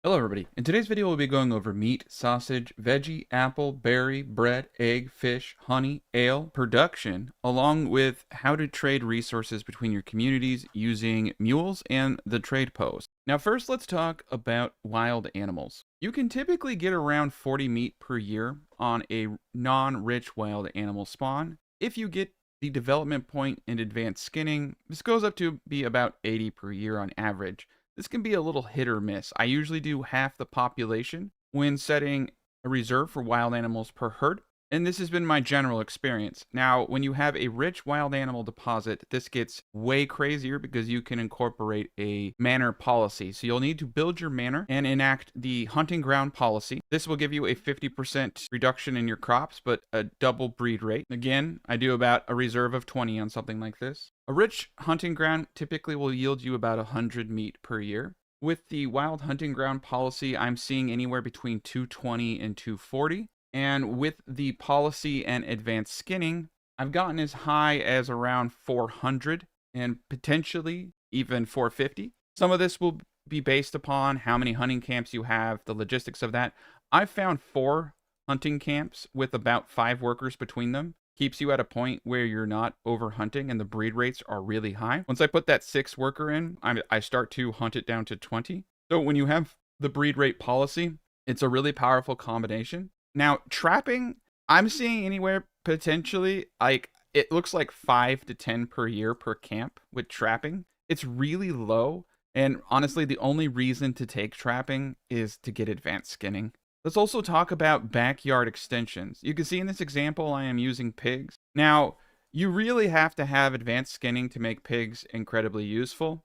Hello everybody. In today's video we'll be going over meat, sausage, veggie, apple, berry, bread, egg, fish, honey, ale, production, along with how to trade resources between your communities using mules and the trade post. Now first let's talk about wild animals. You can typically get around 40 meat per year on a non-rich wild animal spawn. If you get the development point in advanced skinning, this goes up to be about 80 per year on average. This can be a little hit or miss. I usually do half the population when setting a reserve for wild animals per herd, and this has been my general experience. Now, when you have a rich wild animal deposit, this gets way crazier because you can incorporate a manor policy. So you'll need to build your manor and enact the hunting ground policy. This will give you a 50% reduction in your crops, but a double breed rate. Again, I do about a reserve of 20 on something like this. A rich hunting ground typically will yield you about 100 meat per year. With the wild hunting ground policy, I'm seeing anywhere between 220 and 240. And with the policy and advanced skinning, I've gotten as high as around 400 and potentially even 450. Some of this will be based upon how many hunting camps you have, the logistics of that. I've found 4 hunting camps with about 5 workers between them. Keeps you at a point where you're not over hunting and the breed rates are really high. Once I put that 6 worker in, I start to hunt it down to 20. So when you have the breed rate policy, it's a really powerful combination. Now, trapping, I'm seeing anywhere potentially, like, it looks like 5 to 10 per year per camp with trapping. It's really low, and honestly, the only reason to take trapping is to get advanced skinning. Let's also talk about backyard extensions. You can see in this example, I am using pigs. Now, you really have to have advanced skinning to make pigs incredibly useful.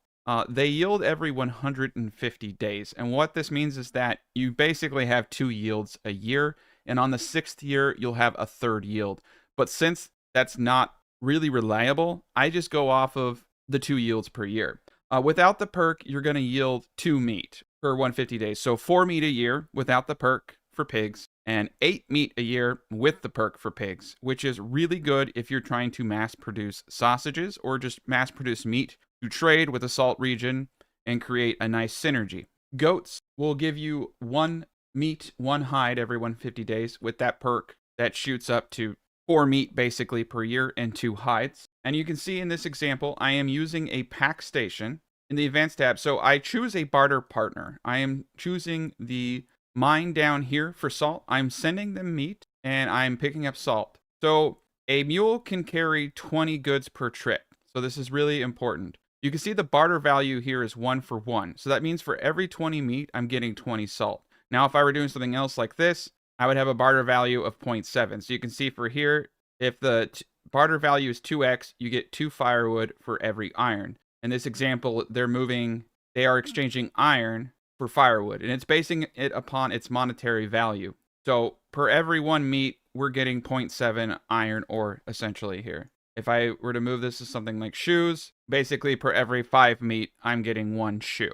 They yield every 150 days, and what this means is that you basically have 2 yields a year, and on the 6th year, you'll have a 3rd yield. But since that's not really reliable, I just go off of the 2 yields per year. Without the perk, you're going to yield 2 meat per 150 days. So 4 meat a year without the perk for pigs, and 8 meat a year with the perk for pigs, which is really good if you're trying to mass produce sausages or just mass produce meat to trade with the salt region and create a nice synergy. Goats will give you 1 meat, 1 hide every 150 days. With that perk, that shoots up to 4 meat basically per year and 2 hides. And you can see in this example, I am using a pack station in the advanced tab. So I choose a barter partner. I am choosing the mine down here for salt. I'm sending them meat and I'm picking up salt. So a mule can carry 20 goods per trip. So this is really important. You can see the barter value here is 1 for 1. So that means for every 20 meat, I'm getting 20 salt. Now, if I were doing something else like this, I would have a barter value of 0.7. So you can see for here, if the barter value is 2x, you get 2 firewood for every iron. In this example, they are exchanging iron for firewood, and it's basing it upon its monetary value. So per every 1 meat, we're getting 0.7 iron ore essentially here. If I were to move this to something like shoes, basically per every 5 meat, I'm getting 1 shoe.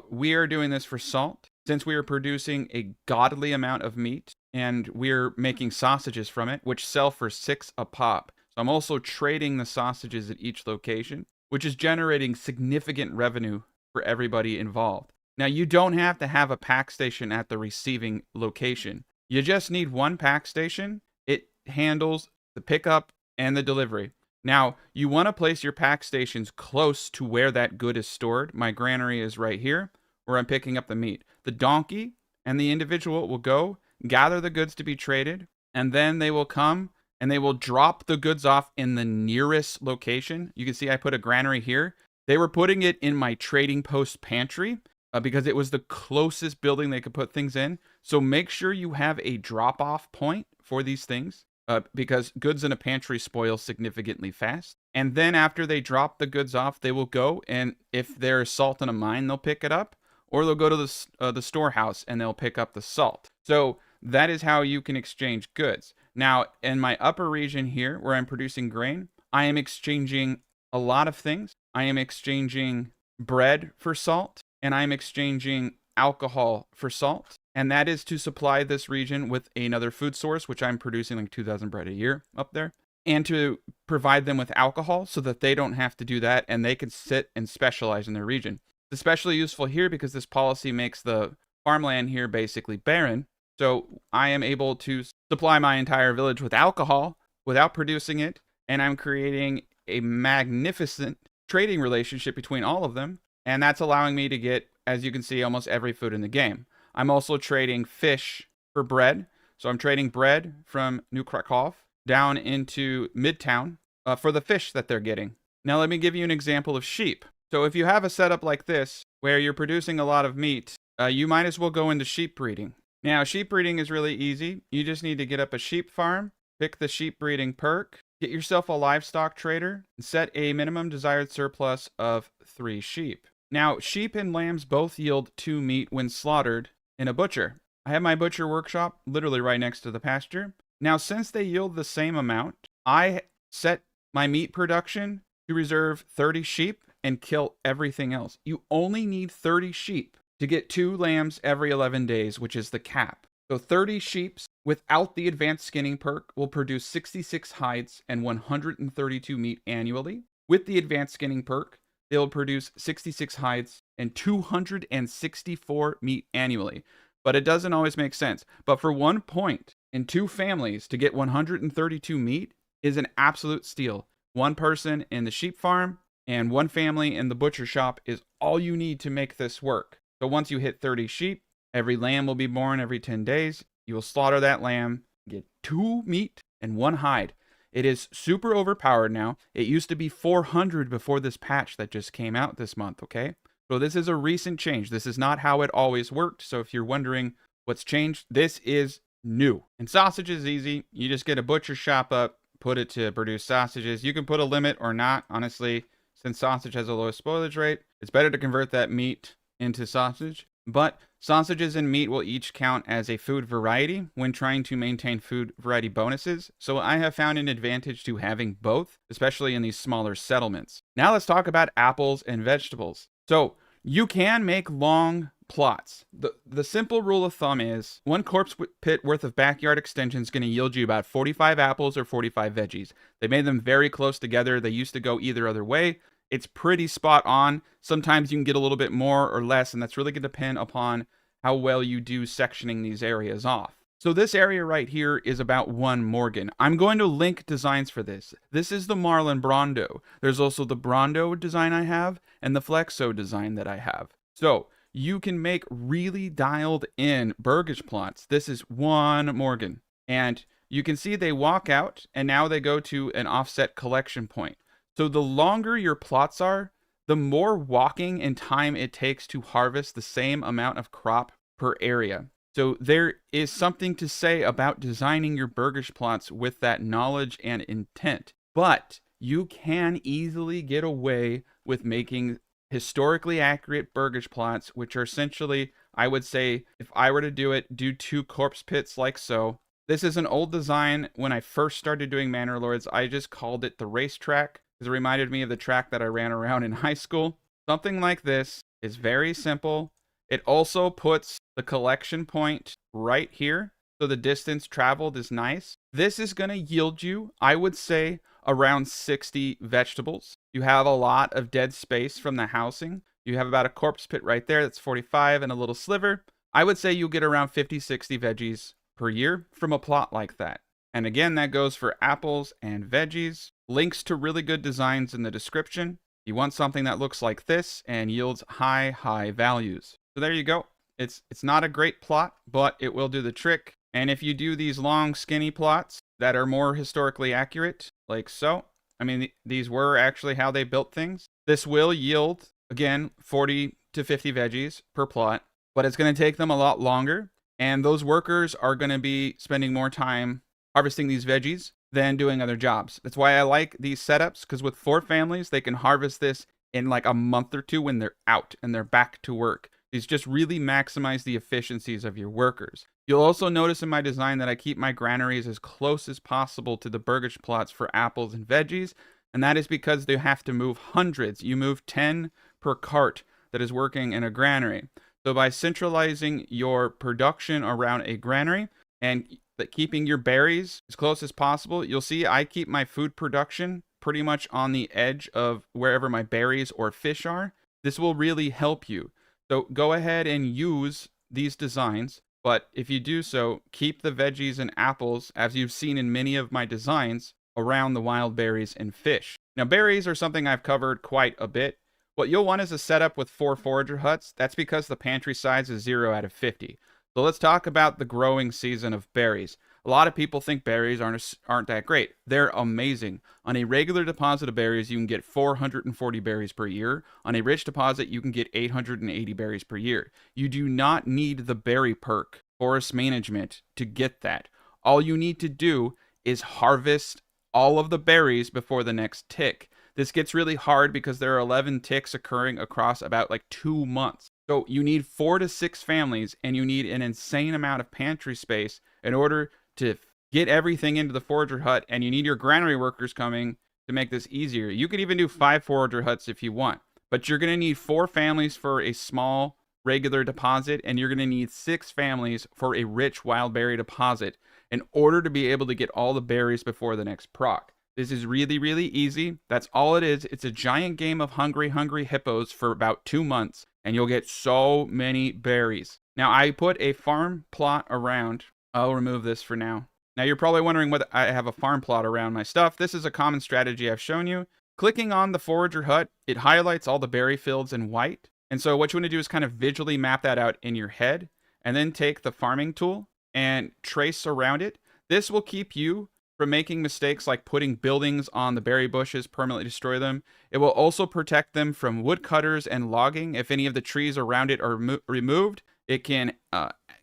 We are doing this for salt. Since we are producing a godly amount of meat and we're making sausages from it, which sell for 6 a pop. So I'm also trading the sausages at each location, which is generating significant revenue for everybody involved. Now, you don't have to have a pack station at the receiving location. You just need 1 pack station. It handles the pickup and the delivery. Now, you want to place your pack stations close to where that good is stored. My granary is right here, where I'm picking up the meat. The donkey and the individual will go gather the goods to be traded, and then they will come and they will drop the goods off in the nearest location. You can see I put a granary here. They were putting it in my trading post pantry because it was the closest building they could put things in. So make sure you have a drop-off point for these things because goods in a pantry spoil significantly fast. And then after they drop the goods off, they will go, and if there's salt in a mine, they'll pick it up. Or they'll go to the storehouse and they'll pick up the salt. So that is how you can exchange goods. Now, in my upper region here, where I'm producing grain, I am exchanging a lot of things. I am exchanging bread for salt, and I'm exchanging alcohol for salt. And that is to supply this region with another food source, which I'm producing like 2,000 bread a year up there, and to provide them with alcohol so that they don't have to do that and they can sit and specialize in their region. Especially useful here because this policy makes the farmland here basically barren. So I am able to supply my entire village with alcohol without producing it, and I'm creating a magnificent trading relationship between all of them, and that's allowing me to get, as you can see, almost every food in the game. I'm also trading fish for bread, so I'm trading bread from New Krakow down into Midtown for the fish that they're getting. Now let me give you an example of sheep. So if you have a setup like this, where you're producing a lot of meat, you might as well go into sheep breeding. Now, sheep breeding is really easy. You just need to get up a sheep farm, pick the sheep breeding perk, get yourself a livestock trader, and set a minimum desired surplus of 3 sheep. Now, sheep and lambs both yield 2 meat when slaughtered in a butcher. I have my butcher workshop literally right next to the pasture. Now, since they yield the same amount, I set my meat production to reserve 30 sheep and kill everything else. You only need 30 sheep to get 2 lambs every 11 days, which is the cap. So 30 sheep without the advanced skinning perk will produce 66 hides and 132 meat annually. With the advanced skinning perk, they will produce 66 hides and 264 meat annually. But it doesn't always make sense. But for 1 point in 2 families to get 132 meat is an absolute steal. 1 person in the sheep farm and 1 family in the butcher shop is all you need to make this work. So once you hit 30 sheep, every lamb will be born every 10 days. You will slaughter that lamb, get 2 meat and 1 hide. It is super overpowered now. It used to be 400 before this patch that just came out this month, okay? So this is a recent change. This is not how it always worked. So if you're wondering what's changed, this is new. And sausage is easy. You just get a butcher shop up, put it to produce sausages. You can put a limit or not. Honestly, since sausage has a low spoilage rate, it's better to convert that meat into sausage. But sausages and meat will each count as a food variety when trying to maintain food variety bonuses. So I have found an advantage to having both, especially in these smaller settlements. Now let's talk about apples and vegetables. So you can make long plots. The simple rule of thumb is 1 corpse pit worth of backyard extension is going to yield you about 45 apples or 45 veggies. They made them very close together. They used to go either other way. It's pretty spot on. Sometimes you can get a little bit more or less, and that's really going to depend upon how well you do sectioning these areas off. So this area right here is about 1 Morgan. I'm going to link designs for this. This is the Marlin Brondo. There's also the Brondo design I have and the Flexo design that I have. So you can make really dialed in burgage plots. This is 1 Morgan. And you can see they walk out and now they go to an offset collection point. So the longer your plots are, the more walking and time it takes to harvest the same amount of crop per area. So there is something to say about designing your burgage plots with that knowledge and intent. But you can easily get away with making historically accurate burgage plots, which are essentially, I would say, if I were to do 2 corpse pits like so. This is an old design. When I first started doing Manor Lords, I just called it the racetrack, because it reminded me of the track that I ran around in high school. Something like this is very simple. It also puts the collection point right here, so the distance traveled is nice. This is going to yield you, I would say, around 60 vegetables. You have a lot of dead space from the housing. You have about a corpse pit right there, that's 45 and a little sliver. I would say you'll get around 50, 60 veggies per year from a plot like that. And again, that goes for apples and veggies. Links to really good designs in the description. You want something that looks like this and yields high values. So there you go. It's not a great plot, but it will do the trick. And if you do these long, skinny plots that are more historically accurate, like so, I mean, these were actually how they built things. This will yield, again, 40 to 50 veggies per plot, but it's going to take them a lot longer. And those workers are going to be spending more time harvesting these veggies than doing other jobs. That's why I like these setups, because with 4 families, they can harvest this in like a month or 2 when they're out and they're back to work. These just really maximize the efficiencies of your workers. You'll also notice in my design that I keep my granaries as close as possible to the burgage plots for apples and veggies, and that is because they have to move hundreds. You move 10 per cart that is working in a granary. So by centralizing your production around a granary and keeping your berries as close as possible, you'll see I keep my food production pretty much on the edge of wherever my berries or fish are. This will really help you. So go ahead and use these designs, but if you do so, keep the veggies and apples, as you've seen in many of my designs, around the wild berries and fish. Now, berries are something I've covered quite a bit. What you'll want is a setup with 4 forager huts. That's because the pantry size is 0 out of 50. So let's talk about the growing season of berries. A lot of people think berries aren't that great. They're amazing. On a regular deposit of berries, you can get 440 berries per year. On a rich deposit, you can get 880 berries per year. You do not need the berry perk, forest management, to get that. All you need to do is harvest all of the berries before the next tick. This gets really hard because there are 11 ticks occurring across about like 2 months. So you need 4 to 6 families, and you need an insane amount of pantry space in order to get everything into the forager hut, and you need your granary workers coming to make this easier. You could even do 5 forager huts if you want, but you're going to need 4 families for a small regular deposit, and you're going to need 6 families for a rich wild berry deposit in order to be able to get all the berries before the next proc. This is really, really easy. That's all it is. It's a giant game of hungry, hungry hippos for about 2 months, and you'll get so many berries. Now, I put a farm plot around. I'll remove this for now. Now, you're probably wondering whether I have a farm plot around my stuff. This is a common strategy I've shown you. Clicking on the forager hut, it highlights all the berry fields in white. And so what you want to do is kind of visually map that out in your head, and then take the farming tool and trace around it. This will keep you from making mistakes like putting buildings on the berry bushes, permanently destroy them. It will also protect them from woodcutters and logging. If any of the trees around it are removed, it can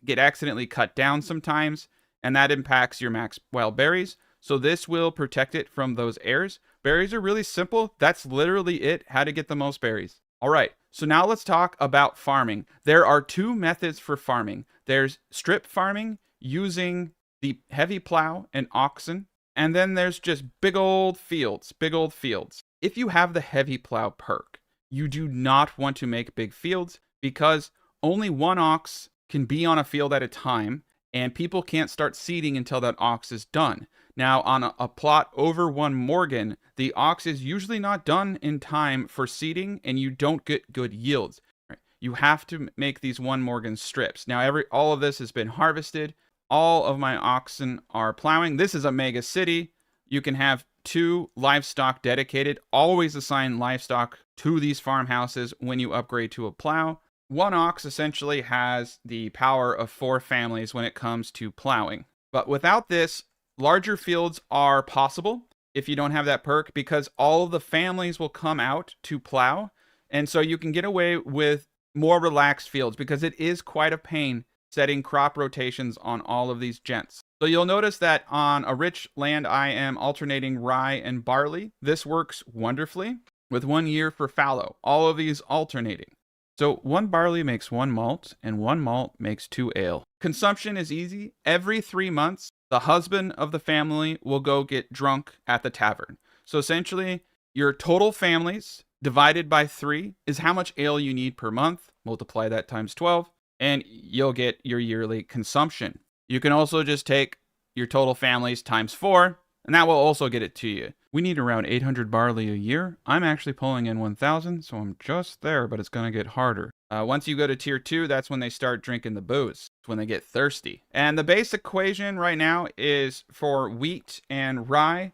get accidentally cut down sometimes, and that impacts your max wild berries. So this will protect it from those errors. Berries are really simple. That's literally it, how to get the most berries. All right, so now let's talk about farming. There are 2 methods for farming. There's strip farming using the heavy plow and oxen, and then there's just big old fields. If you have the heavy plow perk, you do not want to make big fields because only 1 ox can be on a field at a time, and people can't start seeding until that ox is done. Now, on a plot over 1 Morgan, the ox is usually not done in time for seeding, and you don't get good yields. You have to make these 1 Morgan strips. Now, all of this has been harvested. All of my oxen are plowing. This is a mega city. You can have 2 livestock dedicated. Always assign livestock to these farmhouses when you upgrade to a plow. 1 ox essentially has the power of 4 families when it comes to plowing. But without this, larger fields are possible if you don't have that perk, because all of the families will come out to plow. And so you can get away with more relaxed fields, because it is quite a pain setting crop rotations on all of these gents. So you'll notice that on a rich land, I am alternating rye and barley. This works wonderfully with 1 year for fallow, all of these alternating. So 1 barley makes 1 malt, and 1 malt makes 2 ale. Consumption is easy. Every 3 months, the husband of the family will go get drunk at the tavern. So essentially, your total families divided by 3 is how much ale you need per month. Multiply that times 12, and you'll get your yearly consumption. You can also just take your total families times 4, and that will also get it to you. We need around 800 barley a year. I'm actually pulling in 1,000, so I'm just there, but it's going to get harder. Once you go to tier 2, that's when they start drinking the booze. It's when they get thirsty. And the base equation right now is for wheat and rye.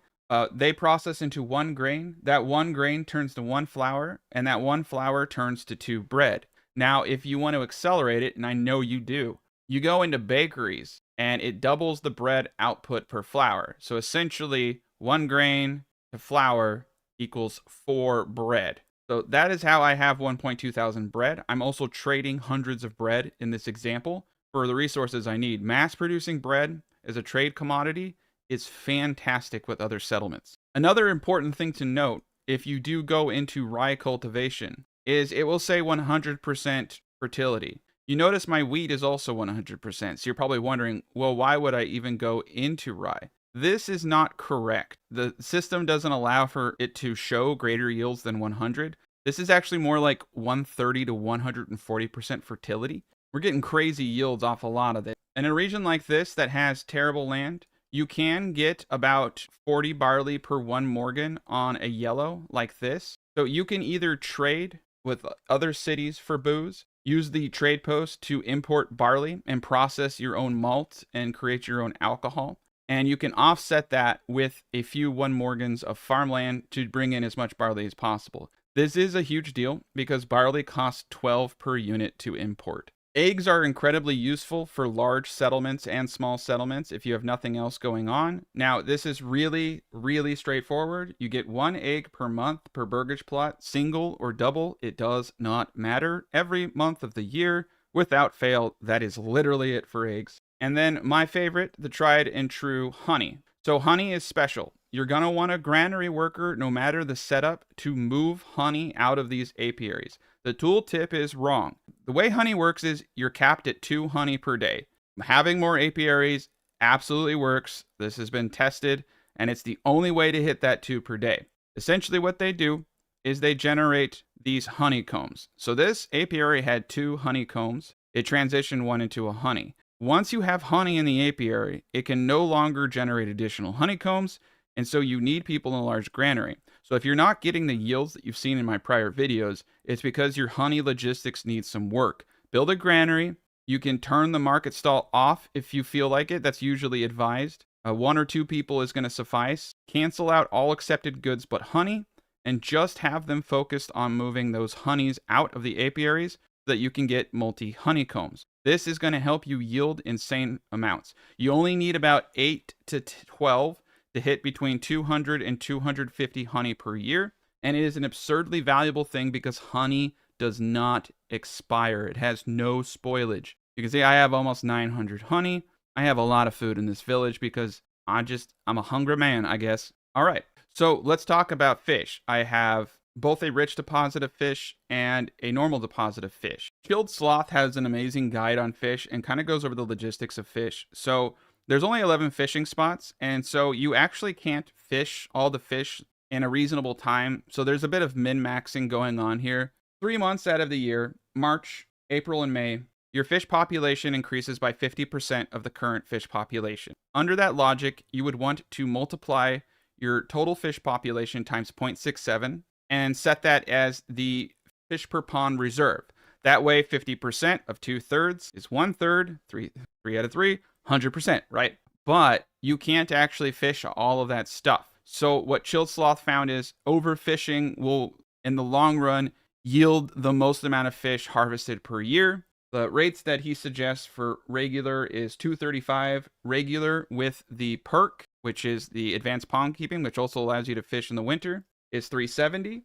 They process into 1 grain. That 1 grain turns to 1 flour, and that 1 flour turns to 2 bread. Now, if you want to accelerate it, and I know you do, you go into bakeries, and it doubles the bread output per flour. So essentially, 1 grain to flour equals 4 bread. So that is how I have 1.2 thousand bread. I'm also trading hundreds of bread in this example for the resources I need. Mass producing bread as a trade commodity is fantastic with other settlements. Another important thing to note, if you do go into rye cultivation, is it will say 100% fertility. You notice my wheat is also 100%, so you're probably wondering, well, why would I even go into rye? This is not correct. The system doesn't allow for it to show greater yields than 100. This is actually more like 130 to 140% fertility. We're getting crazy yields off a lot of this. In a region like this that has terrible land, you can get about 40 barley per 1 Morgan on a yellow like this. So you can either trade with other cities for booze, Use the trade post to import barley and process your own malt and create your own alcohol. And you can offset that with a few 1 morgens of farmland to bring in as much barley as possible. This is a huge deal because barley costs 12 per unit to import. Eggs are incredibly useful for large settlements and small settlements if you have nothing else going on. Now, this is really, really straightforward. You get 1 egg per month per burgage plot, single or double, it does not matter. Every month of the year, without fail, that is literally it for eggs. And then my favorite, the tried and true honey. So honey is special. You're going to want a granary worker, no matter the setup, to move honey out of these apiaries. The tool tip is wrong. The way honey works is you're capped at 2 honey per day. Having more apiaries absolutely works. This has been tested, and it's the only way to hit that 2 per day. Essentially what they do is they generate these honeycombs. So this apiary had 2 honeycombs. It transitioned one into a honey. Once you have honey in the apiary, it can no longer generate additional honeycombs, and so you need people in a large granary. So if you're not getting the yields that you've seen in my prior videos, it's because your honey logistics needs some work. Build a granary. You can turn the market stall off if you feel like it. That's usually advised. 1 or 2 people is going to suffice. Cancel out all accepted goods but honey, and just have them focused on moving those honeys out of the apiaries so that you can get multi-honeycombs. This is going to help you yield insane amounts. You only need about 8 to 12 to hit between 200 and 250 honey per year. And it is an absurdly valuable thing because honey does not expire. It has no spoilage. You can see I have almost 900 honey. I have a lot of food in this village because I'm a hungry man, I guess. All right, so let's talk about fish. I have both a rich deposit of fish and a normal deposit of fish. Chilled Sloth has an amazing guide on fish and kind of goes over the logistics of fish. So there's only 11 fishing spots, and so you actually can't fish all the fish in a reasonable time. So there's a bit of min-maxing going on here. 3 months out of the year, March, April, and May, your fish population increases by 50% of the current fish population. Under that logic, you would want to multiply your total fish population times 0.67 and set that as the fish per pond reserve. That way, 50% of 2/3 is 1/3, 3 out of 3, 100%, right? But you can't actually fish all of that stuff. So what Chilled Sloth found is overfishing will, in the long run, yield the most amount of fish harvested per year. The rates that he suggests for regular is 235 regular with the perk, which is the advanced pond keeping, which also allows you to fish in the winter, is 370.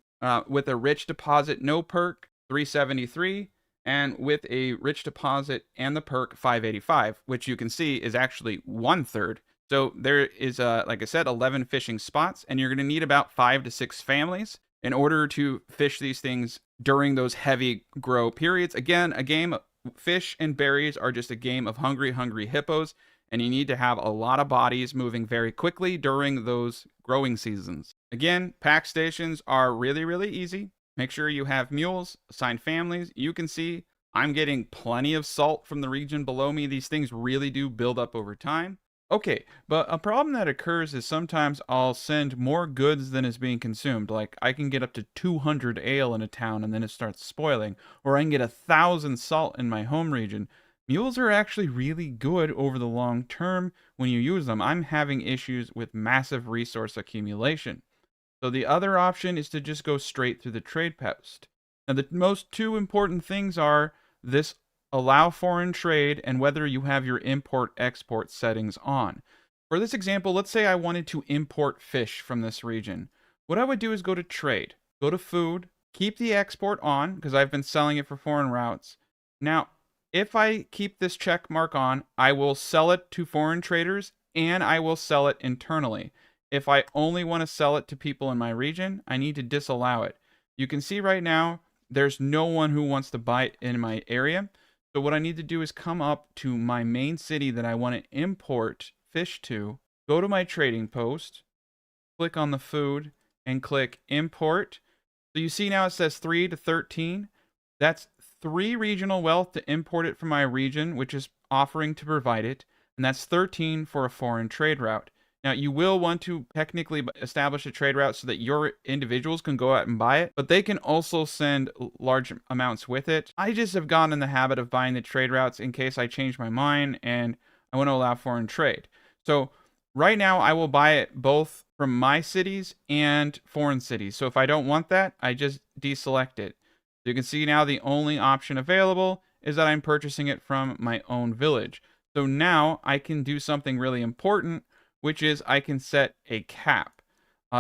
With a rich deposit, no perk, 373. And with a rich deposit and the perk, 585, which you can see is actually 1/3. So there is, like I said, 11 fishing spots, and you're going to need about 5 to 6 families in order to fish these things during those heavy grow periods. Again, a game, fish and berries are just a game of hungry, hungry hippos, and you need to have a lot of bodies moving very quickly during those growing seasons. Again, pack stations are really, really easy. Make sure you have mules, assign families. You can see I'm getting plenty of salt from the region below me. These things really do build up over time. Okay, but a problem that occurs is sometimes I'll send more goods than is being consumed. Like I can get up to 200 ale in a town and then it starts spoiling. Or I can get 1,000 salt in my home region. Mules are actually really good over the long term when you use them. I'm having issues with massive resource accumulation. So the other option is to just go straight through the trade post. Now the most 2 important things are this allow foreign trade and whether you have your import-export settings on. For this example, let's say I wanted to import fish from this region. What I would do is go to trade, go to food, keep the export on because I've been selling it for foreign routes. Now, if I keep this check mark on, I will sell it to foreign traders and I will sell it internally. If I only want to sell it to people in my region, I need to disallow it. You can see right now, there's no one who wants to buy it in my area. So what I need to do is come up to my main city that I want to import fish to, go to my trading post, click on the food, and click import. So you see now it says 3 to 13. That's 3 regional wealth to import it from my region, which is offering to provide it. And that's 13 for a foreign trade route. Now, you will want to technically establish a trade route so that your individuals can go out and buy it, but they can also send large amounts with it. I just have gotten in the habit of buying the trade routes in case I change my mind and I want to allow foreign trade. So right now, I will buy it both from my cities and foreign cities. So if I don't want that, I just deselect it. You can see now the only option available is that I'm purchasing it from my own village. So now I can do something really important, which is I can set a cap.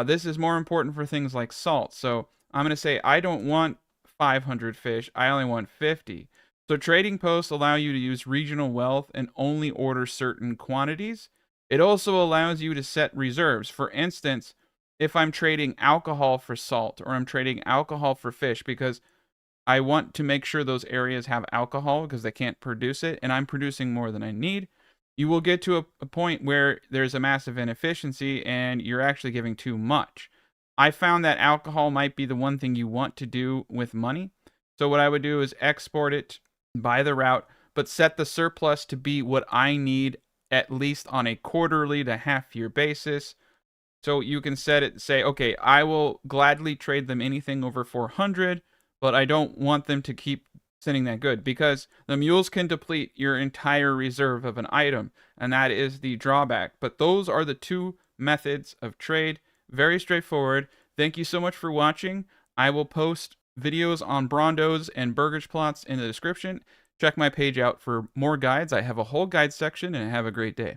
This is more important for things like salt. So I'm going to say I don't want 500 fish, I only want 50. So trading posts allow you to use regional wealth and only order certain quantities. It also allows you to set reserves. For instance, if I'm trading alcohol for salt or I'm trading alcohol for fish, because I want to make sure those areas have alcohol because they can't produce it, and I'm producing more than I need, you will get to a point where there's a massive inefficiency and you're actually giving too much. I found that alcohol might be the one thing you want to do with money. So what I would do is export it by the route, but set the surplus to be what I need at least on a quarterly to half year basis. So you can set it, say, okay, I will gladly trade them anything over 400, but I don't want them to keep sending that good because the mules can deplete your entire reserve of an item, and that is the drawback. But those are the two methods of trade. Very straightforward. Thank you so much for watching. I will post videos on Brondos and Burgage plots in the description. Check my page out for more guides. I have a whole guide section, and have a great day.